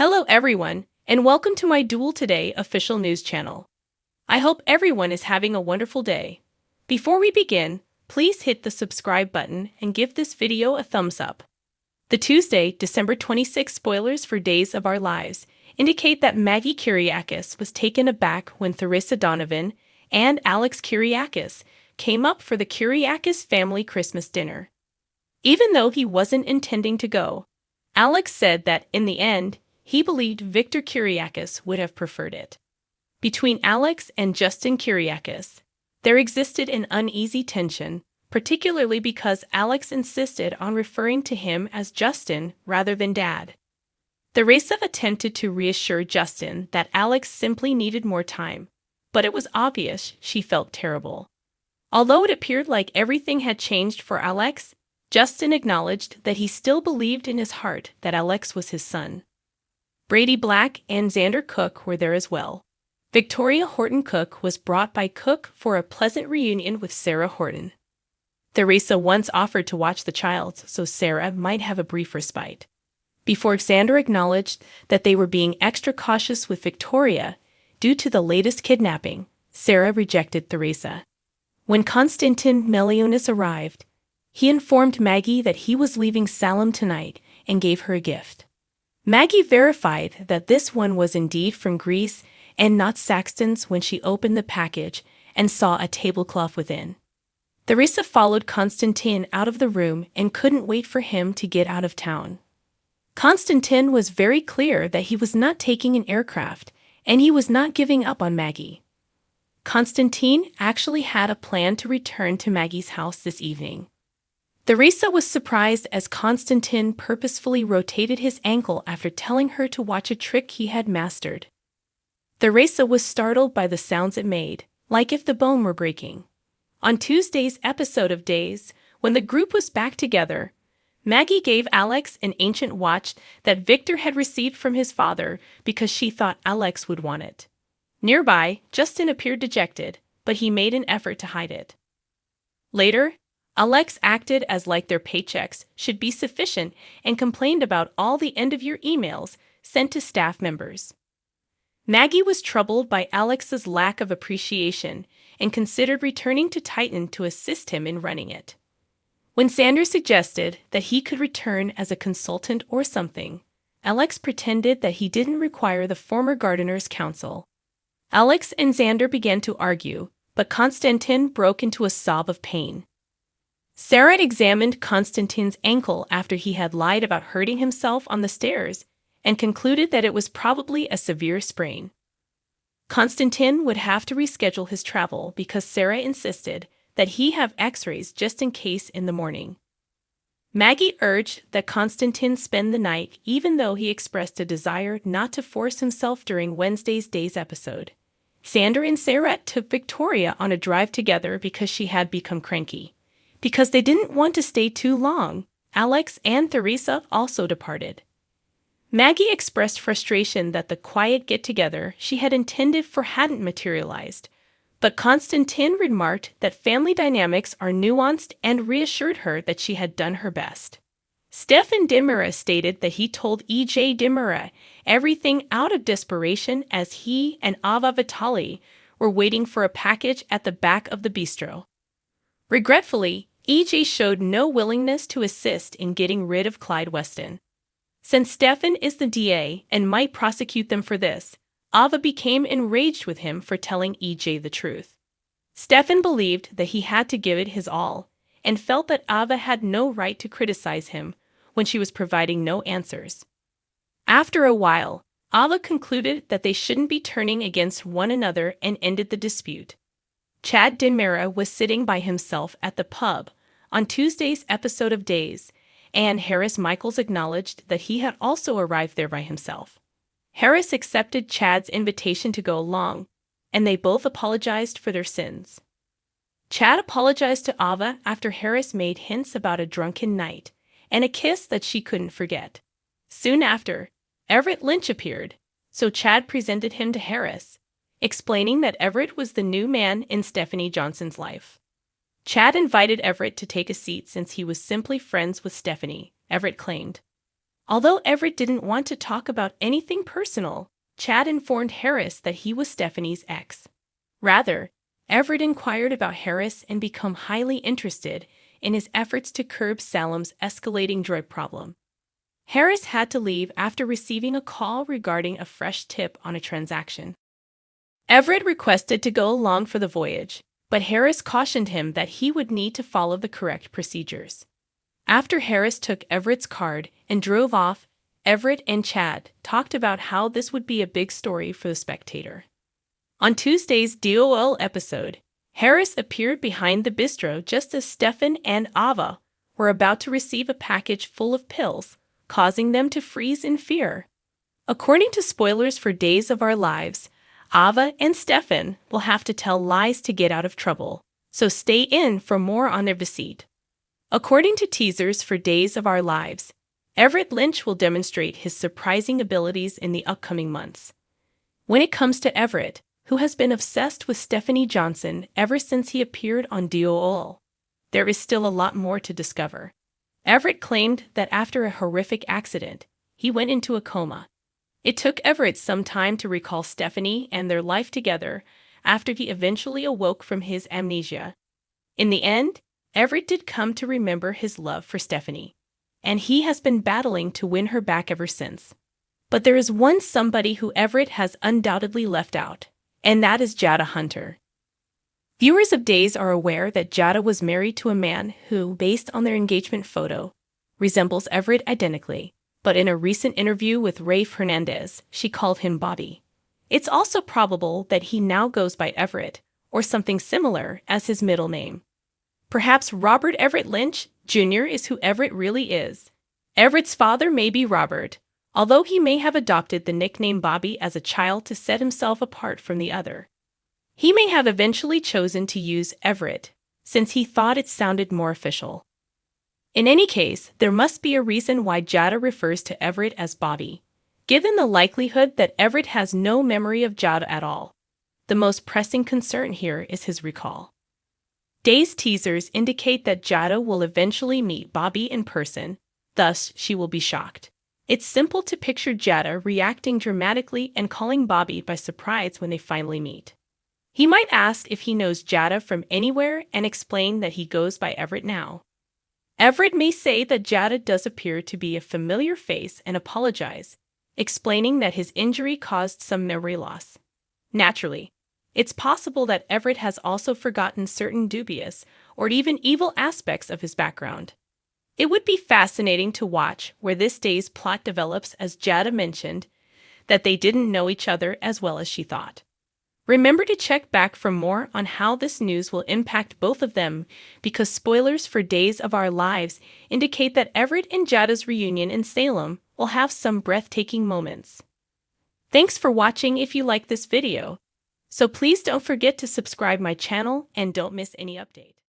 Hello everyone, and welcome to my Duel Today official news channel. I hope everyone is having a wonderful day. Before we begin, please hit the subscribe button and give this video a thumbs up. The Tuesday, December 26 spoilers for Days of Our Lives indicate that Maggie Kyriakis was taken aback when Theresa Donovan and Alex Kyriakis came up for the Kyriakis family Christmas dinner. Even though he wasn't intending to go, Alex said that, in the end, he believed Victor Kyriakis would have preferred it. Between Alex and Justin Kyriakis, there existed an uneasy tension, particularly because Alex insisted on referring to him as Justin rather than Dad. Theresa attempted to reassure Justin that Alex simply needed more time, but it was obvious she felt terrible. Although it appeared like everything had changed for Alex, Justin acknowledged that he still believed in his heart that Alex was his son. Brady Black and Xander Cook were there as well. Victoria Horton Cook was brought by Cook for a pleasant reunion with Sarah Horton. Theresa once offered to watch the child so Sarah might have a brief respite. Before Xander acknowledged that they were being extra cautious with Victoria due to the latest kidnapping, Sarah rejected Theresa. When Konstantin Melionis arrived, he informed Maggie that he was leaving Salem tonight and gave her a gift. Maggie verified that this one was indeed from Greece and not Saxton's when she opened the package and saw a tablecloth within. Theresa followed Konstantin out of the room and couldn't wait for him to get out of town. Konstantin was very clear that he was not taking an aircraft, and he was not giving up on Maggie. Konstantin actually had a plan to return to Maggie's house this evening. Theresa was surprised as Konstantin purposefully rotated his ankle after telling her to watch a trick he had mastered. Theresa was startled by the sounds it made, like if the bone were breaking. On Tuesday's episode of Days, when the group was back together, Maggie gave Alex an ancient watch that Victor had received from his father because she thought Alex would want it. Nearby, Justin appeared dejected, but he made an effort to hide it. Later, Alex acted as like their paychecks should be sufficient and complained about all the end-of-year emails sent to staff members. Maggie was troubled by Alex's lack of appreciation and considered returning to Titan to assist him in running it. When Sanders suggested that he could return as a consultant or something, Alex pretended that he didn't require the former gardener's counsel. Alex and Xander began to argue, but Konstantin broke into a sob of pain. Sarah examined Konstantin's ankle after he had lied about hurting himself on the stairs and concluded that it was probably a severe sprain. Konstantin would have to reschedule his travel because Sarah insisted that he have x-rays just in case in the morning. Maggie urged that Konstantin spend the night even though he expressed a desire not to force himself during Wednesday's Days episode. Xander and Sarah took Victoria on a drive together because she had become cranky. Because they didn't want to stay too long, Alex and Theresa also departed. Maggie expressed frustration that the quiet get-together she had intended for hadn't materialized, but Konstantin remarked that family dynamics are nuanced and reassured her that she had done her best. Stefan Dimura stated that he told E.J. Dimura everything out of desperation as he and Ava Vitali were waiting for a package at the back of the bistro. Regretfully, E.J. showed no willingness to assist in getting rid of Clyde Weston. Since Stefan is the DA and might prosecute them for this, Ava became enraged with him for telling E.J. the truth. Stefan believed that he had to give it his all and felt that Ava had no right to criticize him when she was providing no answers. After a while, Ava concluded that they shouldn't be turning against one another and ended the dispute. Chad Dinmera was sitting by himself at the pub on Tuesday's episode of Days, and Harris Michaels acknowledged that he had also arrived there by himself. Harris accepted Chad's invitation to go along, and they both apologized for their sins. Chad apologized to Ava after Harris made hints about a drunken night and a kiss that she couldn't forget. Soon after, Everett Lynch appeared, so Chad presented him to Harris, explaining that Everett was the new man in Stephanie Johnson's life. Chad invited Everett to take a seat since he was simply friends with Stephanie, Everett claimed. Although Everett didn't want to talk about anything personal, Chad informed Harris that he was Stephanie's ex. Rather, Everett inquired about Harris and became highly interested in his efforts to curb Salem's escalating drug problem. Harris had to leave after receiving a call regarding a fresh tip on a transaction. Everett requested to go along for the voyage, but Harris cautioned him that he would need to follow the correct procedures. After Harris took Everett's card and drove off, Everett and Chad talked about how this would be a big story for the spectator. On Tuesday's DOL episode, Harris appeared behind the bistro just as Stefan and Ava were about to receive a package full of pills, causing them to freeze in fear. According to spoilers for Days of Our Lives, Ava and Stefan will have to tell lies to get out of trouble, so stay in for more on their visit. According to teasers for Days of Our Lives, Everett Lynch will demonstrate his surprising abilities in the upcoming months. When it comes to Everett, who has been obsessed with Stephanie Johnson ever since he appeared on DOL, there is still a lot more to discover. Everett claimed that after a horrific accident, he went into a coma. It took Everett some time to recall Stephanie and their life together after he eventually awoke from his amnesia. In the end, Everett did come to remember his love for Stephanie, and he has been battling to win her back ever since. But there is one somebody who Everett has undoubtedly left out, and that is Jada Hunter. Viewers of Days are aware that Jada was married to a man who, based on their engagement photo, resembles Everett identically, but in a recent interview with Rafe Hernandez, she called him Bobby. It's also probable that he now goes by Everett, or something similar, as his middle name. Perhaps Robert Everett Lynch, Jr. is who Everett really is. Everett's father may be Robert, although he may have adopted the nickname Bobby as a child to set himself apart from the other. He may have eventually chosen to use Everett, since he thought it sounded more official. In any case, there must be a reason why Jada refers to Everett as Bobby, given the likelihood that Everett has no memory of Jada at all. The most pressing concern here is his recall. Days teasers indicate that Jada will eventually meet Bobby in person, thus she will be shocked. It's simple to picture Jada reacting dramatically and calling Bobby by surprise when they finally meet. He might ask if he knows Jada from anywhere and explain that he goes by Everett now. Everett may say that Jada does appear to be a familiar face and apologize, explaining that his injury caused some memory loss. Naturally, it's possible that Everett has also forgotten certain dubious or even evil aspects of his background. It would be fascinating to watch where this day's plot develops, as Jada mentioned that they didn't know each other as well as she thought. Remember to check back for more on how this news will impact both of them, because spoilers for Days of Our Lives indicate that Everett and Jada's reunion in Salem will have some breathtaking moments. Thanks for watching. If you like this video, so please don't forget to subscribe my channel and don't miss any update.